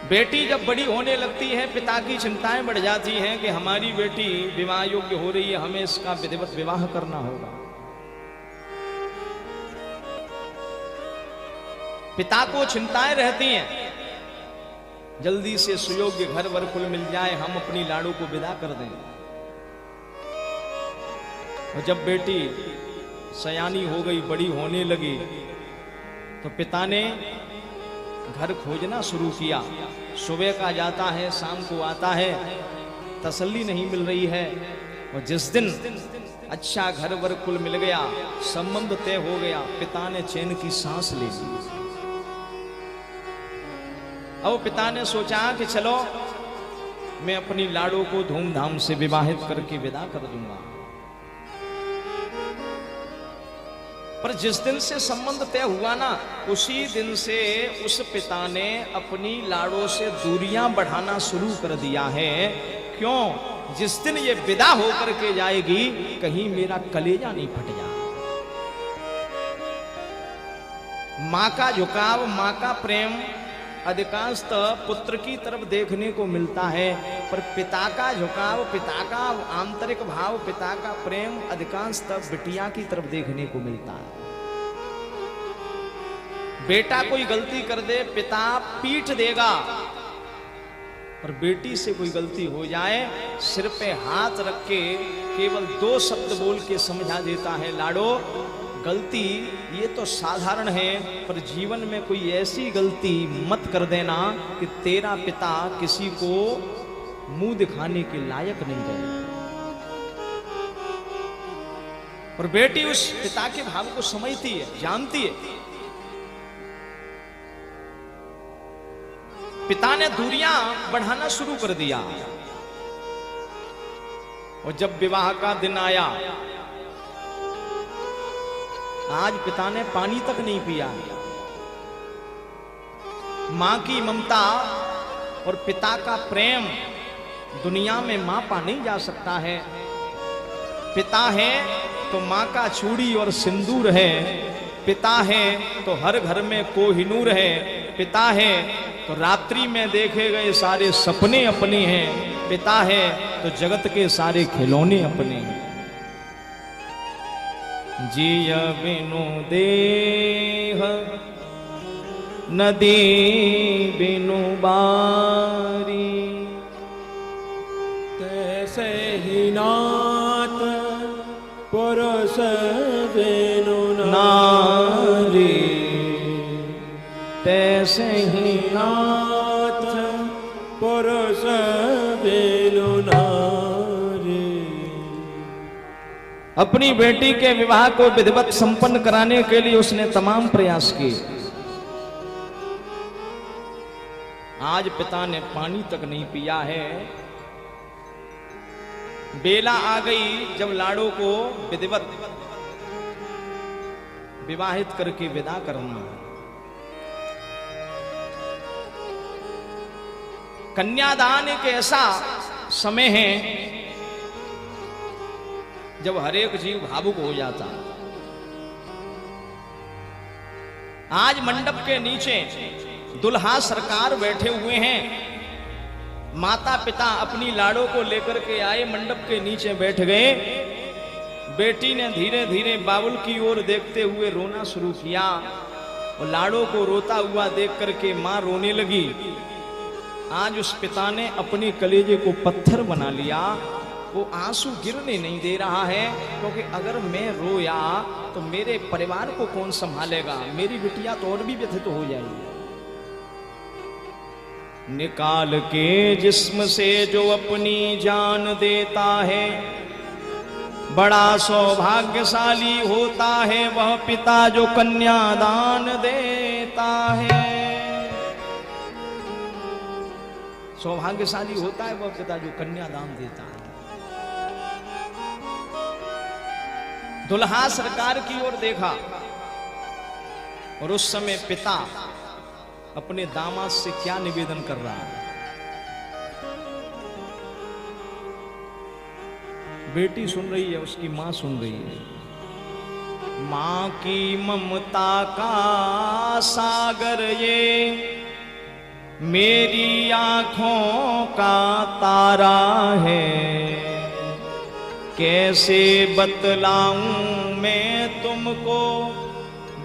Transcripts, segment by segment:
बेटी जब बड़ी होने लगती है पिता की चिंताएं बढ़ जाती हैं कि हमारी बेटी विवाह योग्य हो रही है, हमें इसका विधिवत विवाह करना होगा। पिता को चिंताएं रहती हैं, जल्दी से सुयोग्य घर वर कुल मिल जाए, हम अपनी लाड़ू को विदा कर दें। और जब बेटी सयानी हो गई, बड़ी होने लगी, तो पिता ने घर खोजना शुरू किया। सुबह का जाता है, शाम को आता है, तसल्ली नहीं मिल रही है। और जिस दिन अच्छा घर वर कुल मिल गया, संबंध तय हो गया, पिता ने चैन की सांस ले ली। अब पिता ने सोचा कि चलो मैं अपनी लाड़ो को धूमधाम से विवाहित करके विदा कर दूंगा। पर जिस दिन से संबंध तय हुआ ना, उसी दिन से उस पिता ने अपनी लाड़ों से दूरियां बढ़ाना शुरू कर दिया है। क्यों? जिस दिन ये विदा होकर के जाएगी, कहीं मेरा कलेजा नहीं फट जाए। मां का झुकाव, मां का प्रेम अधिकांशतः पुत्र की तरफ देखने को मिलता है, पर पिता का झुकाव, पिता का आंतरिक भाव, पिता का प्रेम अधिकांशतः बिटिया की तरफ देखने को मिलता है। बेटा कोई गलती कर दे, पिता पीट देगा, पर बेटी से कोई गलती हो जाए, सिर पे हाथ रख के केवल 2 शब्द बोल के समझा देता है, लाडो गलती ये तो साधारण है, पर जीवन में कोई ऐसी गलती मत कर देना कि तेरा पिता किसी को मुंह दिखाने के लायक नहीं रहे। और बेटी उस पिता के भाव को समझती है, जानती है। पिता ने दूरियां बढ़ाना शुरू कर दिया। और जब विवाह का दिन आया, आज पिता ने पानी तक नहीं पिया। मां की ममता और पिता का प्रेम दुनिया में मापा नहीं जा सकता है। पिता है तो मां का चूड़ी और सिंदूर है, पिता है तो हर घर में कोहिनूर है, पिता है तो रात्रि में देखे गए सारे सपने अपने हैं, पिता है तो जगत के सारे खिलौने अपने हैं। जिय बिनु देह नदी बिनु बारी, तैसे ही नाथ पुरुष बिनु नारी, तैसे ही नाथ पुरुष बिनु नारी। अपनी बेटी के विवाह को विधिवत संपन्न कराने के लिए उसने तमाम प्रयास किए। आज पिता ने पानी तक नहीं पिया है। बेला आ गई जब लाड़ो को विधिवत विवाहित करके विदा करना। कन्यादान एक ऐसा समय है जब हर एक जीव भावुक हो जाता। आज मंडप के नीचे दुल्हा सरकार बैठे हुए हैं। माता पिता अपनी लाड़ो को लेकर के आए, मंडप के नीचे बैठ गए। बेटी ने धीरे धीरे बाबुल की ओर देखते हुए रोना शुरू किया और लाड़ो को रोता हुआ देख करके मां रोने लगी। आज उस पिता ने अपने कलेजे को पत्थर बना लिया। वो आंसू गिरने नहीं दे रहा है, क्योंकि अगर मैं रोया तो मेरे परिवार को कौन संभालेगा, मेरी बिटिया तो और भी व्यथित हो जाएगी। निकाल के जिस्म से जो अपनी जान देता है, बड़ा सौभाग्यशाली होता है वह पिता जो कन्यादान देता है। सौभाग्यशाली होता है वह पिता जो कन्यादान देता है। दुल्हा सरकार की ओर देखा और उस समय पिता अपने दामाद से क्या निवेदन कर रहा है। बेटी सुन रही है, उसकी मां सुन रही है। मां की ममता का सागर ये मेरी आंखों का तारा है, कैसे बतलाऊं मैं तुमको,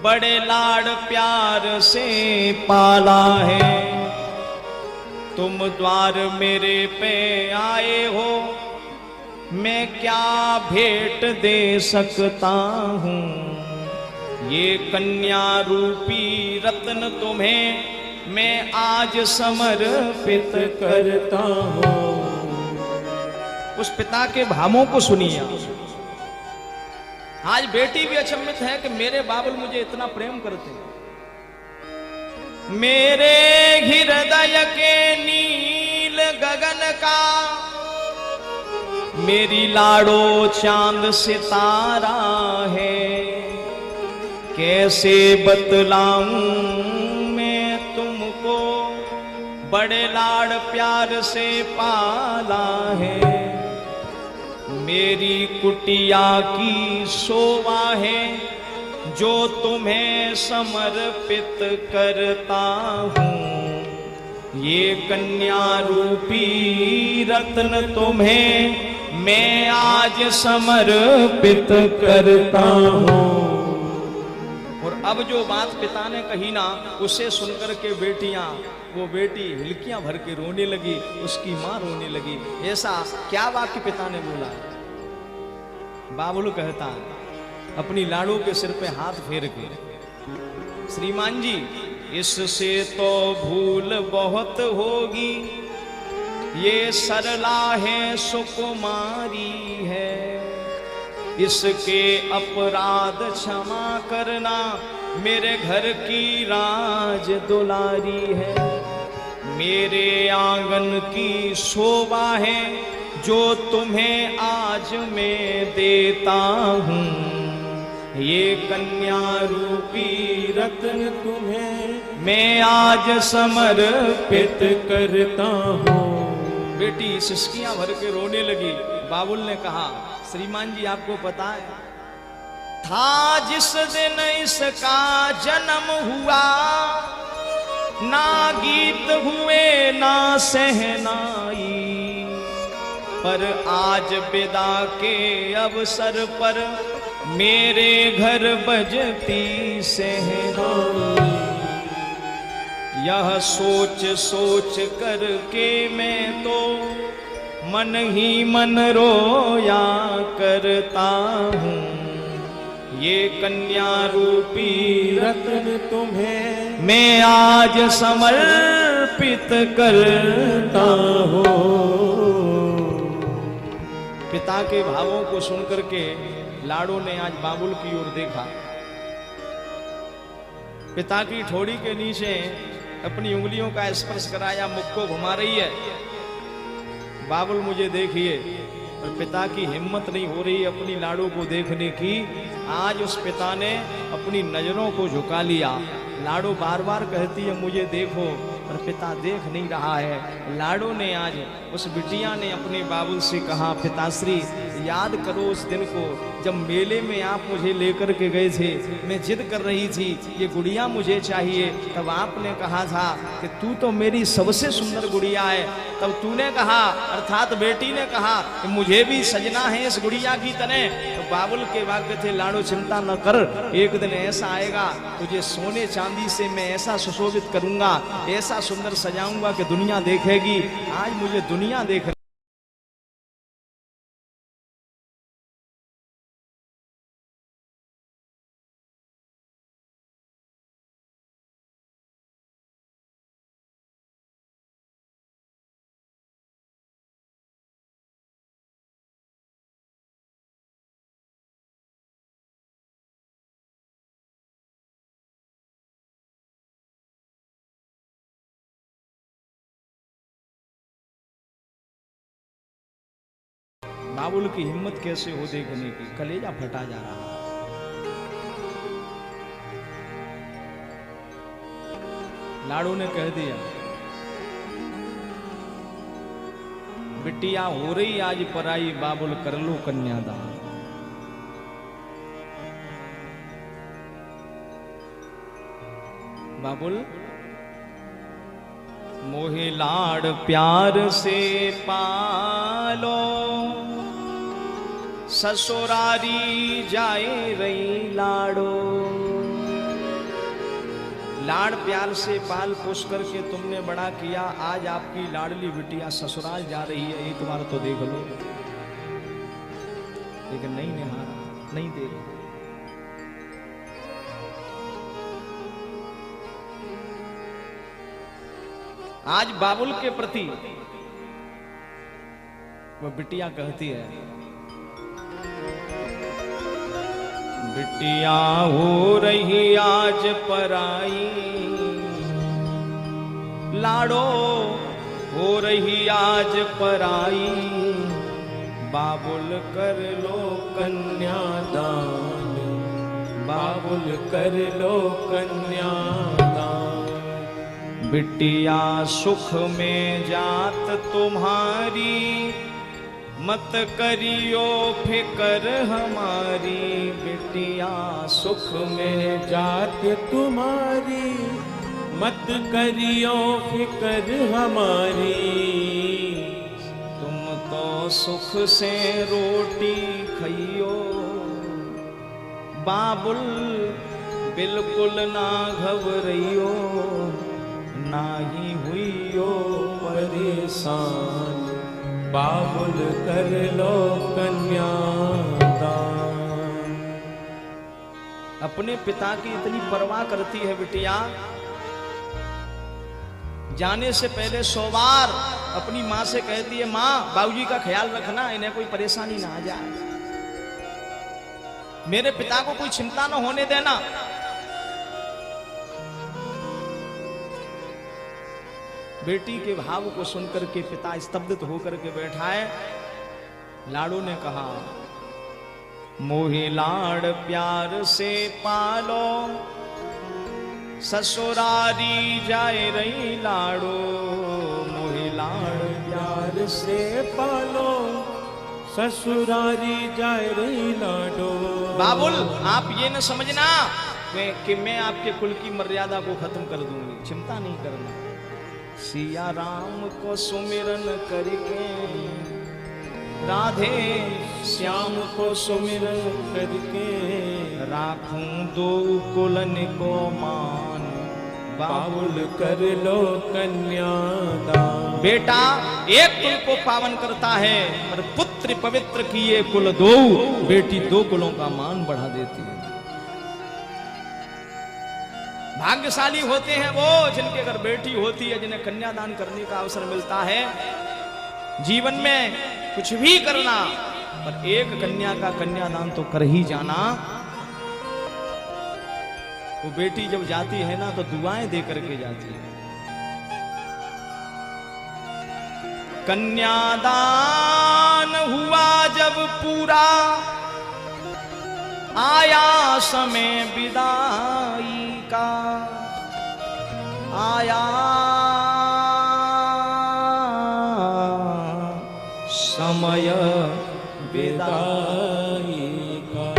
बड़े लाड़ प्यार से पाला है। तुम द्वार मेरे पे आए हो, मैं क्या भेंट दे सकता हूँ। ये कन्या रूपी रत्न तुम्हें मैं आज समर्पित करता हूँ। उस पिता के भावों को सुनिए। आज बेटी भी अचंभित है कि मेरे बाबुल मुझे इतना प्रेम करते हैं। मेरे हृदय के नील गगन का मेरी लाडो चांद सितारा है, कैसे बतलाऊं मैं तुमको, बड़े लाड़ प्यार से पाला है। मेरी कुटिया की शोभा है, जो तुम्हें समर्पित करता हूँ। ये कन्या रूपी रत्न तुम्हें मैं आज समर्पित करता हूँ। और अब जो बात पिता ने कही ना, उसे सुनकर के बेटियां, वो बेटी हिलकियां भर के रोने लगी, उसकी मां रोने लगी। ऐसा क्या वाक्य पिता ने बोला? बाबुल कहता अपनी लाड़ू के सिर पे हाथ फेर के, श्रीमान जी इससे तो भूल बहुत होगी, ये सरला है सुकुमारी है, इसके अपराध क्षमा करना, मेरे घर की राज दुलारी है। मेरे आंगन की शोभा है, जो तुम्हें आज मैं देता हूँ। ये कन्या रूपी रत्न तुम्हें मैं आज समर्पित करता हूँ। बेटी सिसकियां भर के रोने लगी। बाबुल ने कहा, श्रीमान जी आपको पता है, था जिस दिन इसका जन्म हुआ, ना गीत हुए ना सहनाई, पर आज विदा के अवसर पर मेरे घर बजती सहनाई। यह सोच सोच करके मैं तो मन ही मन रोया करता हूँ। ये कन्या रूपी रत्न तुम्हें मैं आज समर्पित करता हूँ। पिता के भावों को सुनकर के लाडो ने आज बाबुल की ओर देखा। पिता की ठोड़ी के नीचे अपनी उंगलियों का स्पर्श कराया, मुख को घुमा रही है। बाबुल मुझे देखिए, और पिता की हिम्मत नहीं हो रही अपनी लाडो को देखने की। आज उस पिता ने अपनी नजरों को झुका लिया। लाडो बार बार कहती है मुझे देखो, पर पिता देख नहीं रहा है। लाडो ने आज उस बिटिया ने अपने बाबुल से कहा, पिताश्री याद करो उस दिन को जब मेले में आप मुझे लेकर के गए थे, मैं जिद कर रही थी ये गुड़िया मुझे चाहिए, तब आपने कहा था कि तू तो मेरी सबसे सुंदर गुड़िया है। तब तूने कहा, अर्थात बेटी ने कहा कि मुझे भी सजना है इस गुड़िया की तरह। तो बाबुल के वाक्य थे, लाडो चिंता न कर, एक दिन ऐसा आएगा तुझे सोने चांदी से मैं ऐसा सुशोभित करूंगा, ऐसा सुंदर सजाऊंगा कि दुनिया देखेगी। आज मुझे दुनिया देख बाबुल की हिम्मत कैसे हो देखने की, कलेजा फटा जा रहा। लाडो ने कह दिया, बिटिया हो रही आज पराई, बाबुल कर लो कन्यादान। बाबुल मोहे लाड़ प्यार से पालो, ससुरारी जाए रही लाड़ो। लाड़ प्यार से पाल पोस करके तुमने बड़ा किया, आज आपकी लाडली बिटिया ससुराल जा रही है, एक बार तो देख लो। लेकिन नहीं निहारा, नहीं देखा। आज बाबुल के प्रति वह बिटिया कहती है, बिटिया हो रही आज पराई, लाड़ो हो रही आज पराई, बाबुल कर लो कन्यादान, बाबुल कर लो कन्यादान। बिटिया सुख में जात तुम्हारी, मत करियो फिकर हमारी। बिटिया सुख में जात तुम्हारी, मत करियो फिकर हमारी। तुम तो सुख से रोटी खइयो, बाबुल बिल्कुल ना घबराइयो, ना ही हुइयो परेशान, बाबुल कर लो कन्यादान। अपने पिता की इतनी परवाह करती है बिटिया, जाने से पहले 100 बार अपनी माँ से कहती है, माँ बाबूजी का ख्याल रखना, इन्हें कोई परेशानी ना आ जाए, मेरे पिता को कोई चिंता ना होने देना। बेटी के भाव को सुनकर के पिता स्तब्ध होकर के बैठा है। लाड़ो ने कहा, मोहे लाड़ प्यार से पालो, ससुरारी जाए रही लाड़ो। मोहे लाड़ प्यार से पालो, ससुरारी जाए रही लाडो। बाबुल आप ये न समझना कि मैं आपके कुल की मर्यादा को खत्म कर दूंगी, चिंता नहीं करना। सिया राम को सुमिरन करके, राधे श्याम को सुमिरन करके, राखूं दो कुलन को मान, बाबुल कर लो कन्यादान। बेटा एक कुल को पावन करता है, और पुत्र पवित्र किए कुल दो, बेटी 2 कुलों का मान बढ़ा देती है। भाग्यशाली होते हैं वो जिनके घर बेटी होती है, जिन्हें कन्यादान करने का अवसर मिलता है। जीवन में कुछ भी करना, पर एक कन्या का कन्यादान तो कर ही जाना। वो बेटी जब जाती है ना, तो दुआएं दे करके जाती है। कन्यादान हुआ जब पूरा, आया समय विदाई का, आया समय विदाई का।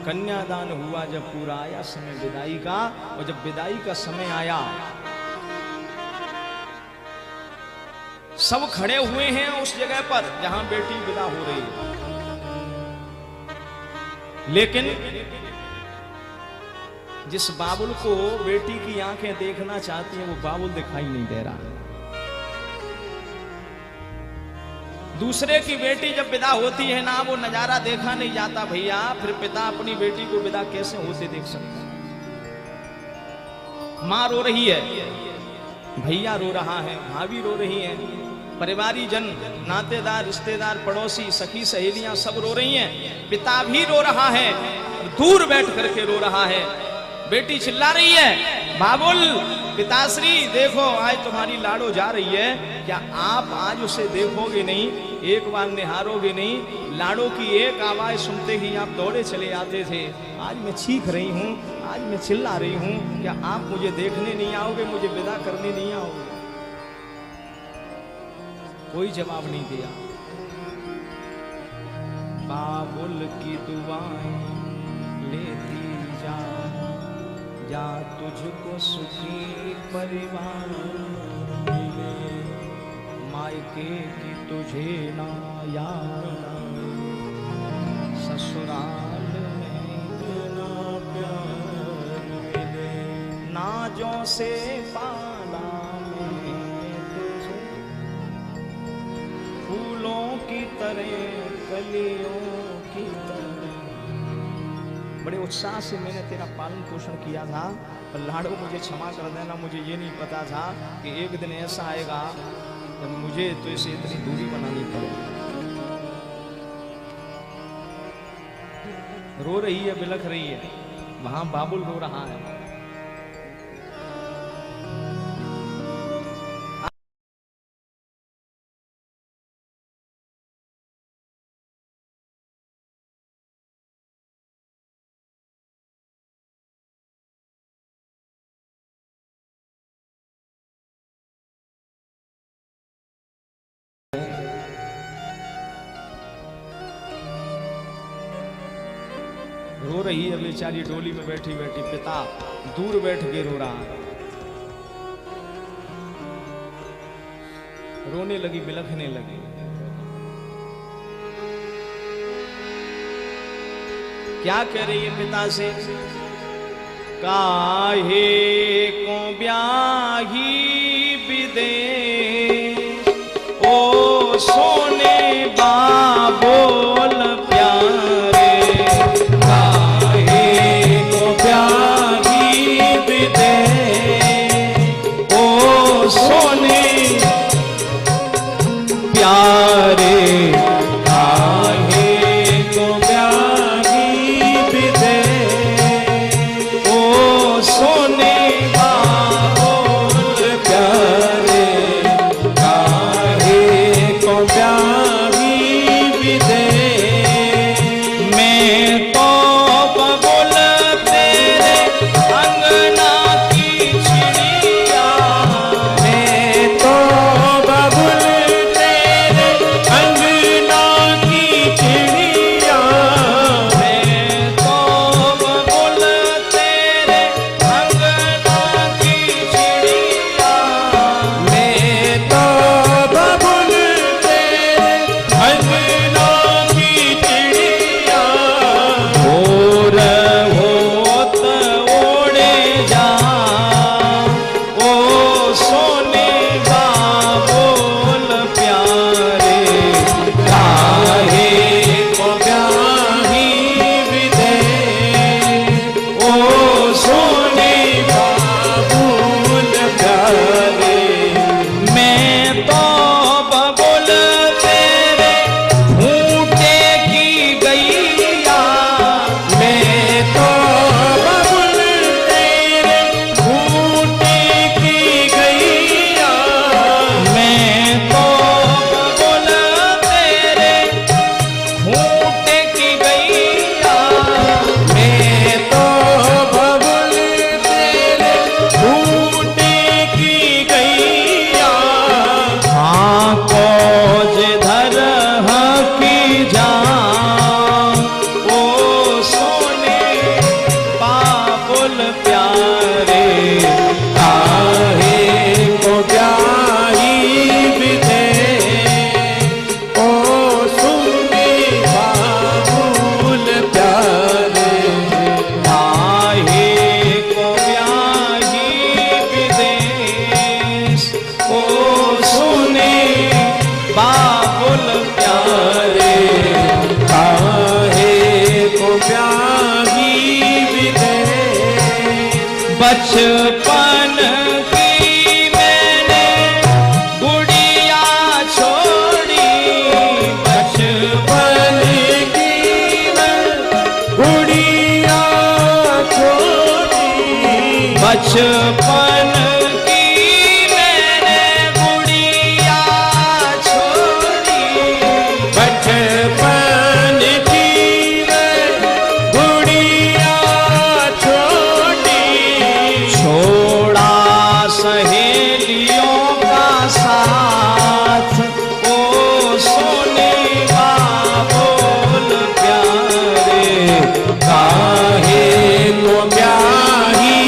कन्यादान हुआ जब पूरा, आया समय विदाई का। और जब विदाई का समय आया, सब खड़े हुए हैं उस जगह पर जहां बेटी विदा हो रही है, लेकिन जिस बाबुल को बेटी की आंखें देखना चाहती हैं, वो बाबुल दिखाई नहीं दे रहा। दूसरे की बेटी जब विदा होती है ना, वो नजारा देखा नहीं जाता भैया। फिर पिता अपनी बेटी को विदा कैसे होते देख सकता? मां रो रही है, भैया रो रहा है, भाभी रो रही है, परिवारी जन, नातेदार, रिश्तेदार, पड़ोसी, सखी सहेलियां सब रो रही हैं। पिता भी रो रहा है, दूर बैठ करके रो रहा है। बेटी चिल्ला रही है, बाबुल पिताश्री देखो आज तुम्हारी लाड़ो जा रही है, क्या आप आज उसे देखोगे नहीं, एक बार निहारोगे नहीं? लाड़ो की एक आवाज सुनते ही आप दौड़े चले आते थे। आज मैं चीख रही हूँ, आज मैं चिल्ला रही हूँ, क्या आप मुझे देखने नहीं आओगे, मुझे विदा करने नहीं आओगे? कोई जवाब नहीं दिया। बाबुल की दुआएं लेती जा, जा तुझको सुखी परिवार मिले, मायके की तुझे ना याद आए, ससुराल में इतना प्यार मिले, नाजों से पाला में तुझे, फूलों की तरह कलियों की तरह। बड़े उत्साह से मैंने तेरा पालन पोषण किया था, पर लाडो मुझे क्षमा कर देना, मुझे ये नहीं पता था कि एक दिन ऐसा आएगा जब मुझे तो इसे इतनी दूरी बनानी पड़ेगी। रो रही है, बिलख रही है, वहां बाबुल रो रहा है। रो रही है बेचारी डोली में बैठी बैठी, पिता दूर बैठ के रो रहा है। रोने लगी, बिलखने लगी। क्या कह रही है पिता से? काहे को ब्याही विदेश, ओ सोने बाबोल प्यारे, सोने प्यारे, काहे को ब्याही विदे, ओ सोने बाबुल प्यारे, काहे को ब्याही विदे। मैं तो बबुल तेरे अंगना की चिड़िया, बचपन की मैंने गुड़िया छोड़ी, बचपन की मैं गुड़िया छोड़ी, बचपन की मैंने गुड़िया छोड़ी, बचपन की मैं गुड़िया छोड़ी, छोड़ा सहेलियों का साथ, ओ सोने बाबुल प्यारे, काहे को ब्याही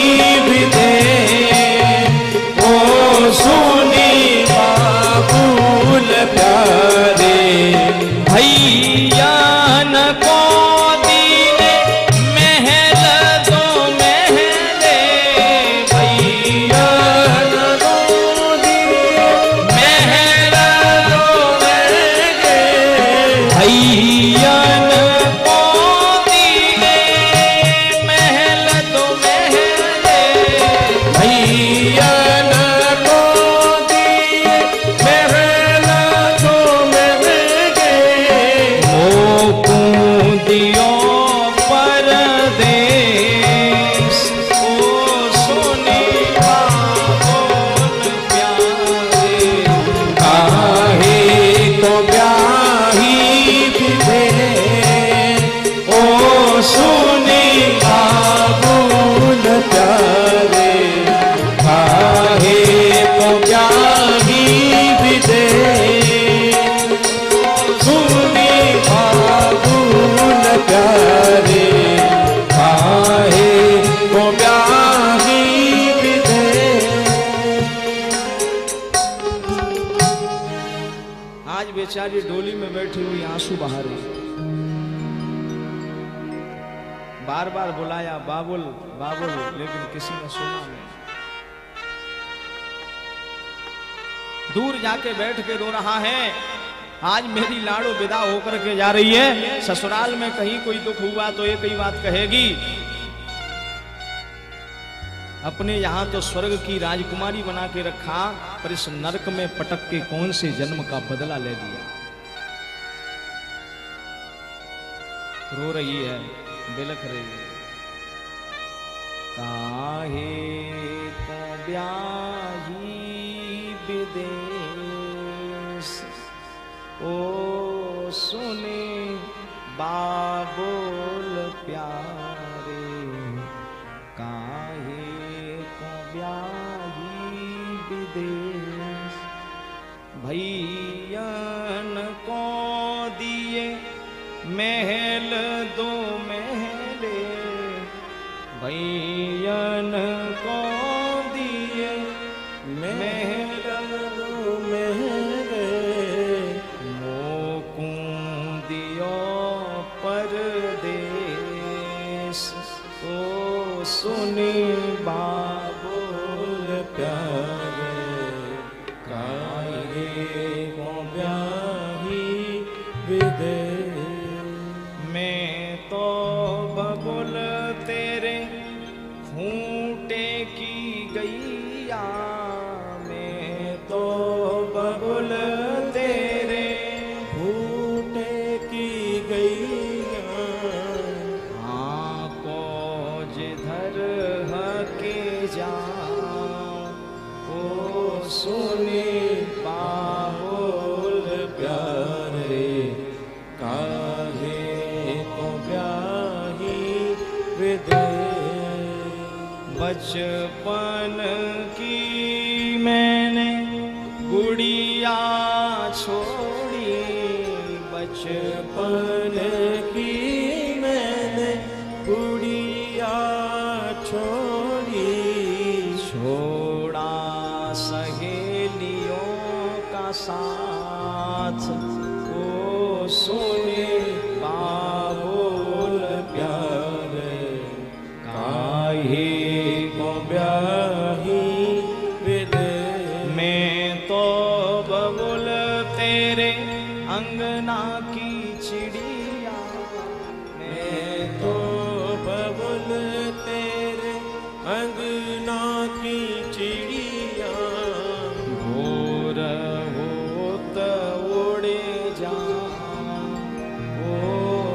आंसू बहा रही। बार बार बुलाया बाबुल बाबुल, लेकिन किसी ने सुना नहीं। दूर जाके बैठ के रो रहा है। आज मेरी लाड़ो विदा होकर के जा रही है। ससुराल में कहीं कोई दुख हुआ तो एक ही बात कहेगी, अपने यहां तो स्वर्ग की राजकुमारी बना के रखा, पर इस नरक में पटक के कौन से जन्म का बदला ले लिया। रो रही है, बिलख रही है। काहे को ब्याही विदेश, ओ सुने बाबुल प्यारे। काहे को ब्याही विदेश, भैयन को दिए महल दो महले, भैयन को दिए महल दो महले। मोकू दियो परदेश, ओ सुनी बाबुल प्यारे। काहे को ब्याही विदेश, मैं तो बबुल तेरे खूंटे की गैया, मैं तो बबुल तेरे फूटे की गैया। हाँ को जिधर हके जा, ओ सुने बाबुल प्यारे। काहे को ब्याही विदेश, बचपन की मैंने गुड़िया छोड़ी, बचपन की मैंने गुड़िया छोड़ी। छोड़ा सहेलियों का साथ, ओ सोने बाबुल प्यारे। काहे को ब्याही विदेश, मैं तो बबुल तेरे अंगना की चिड़िया, मैं तो बबुल तेरे अंगना की चिड़िया। भोर होत उड़े जा, ओ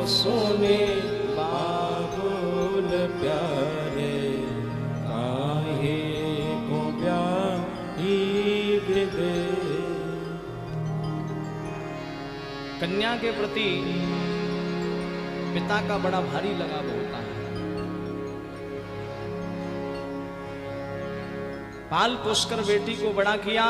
सोने बाबुल प्यारे। काहे को ब्याही विदेश, कन्या के प्रति पिता का बड़ा भारी लगाव होता है। पाल पोसकर बेटी को बड़ा किया,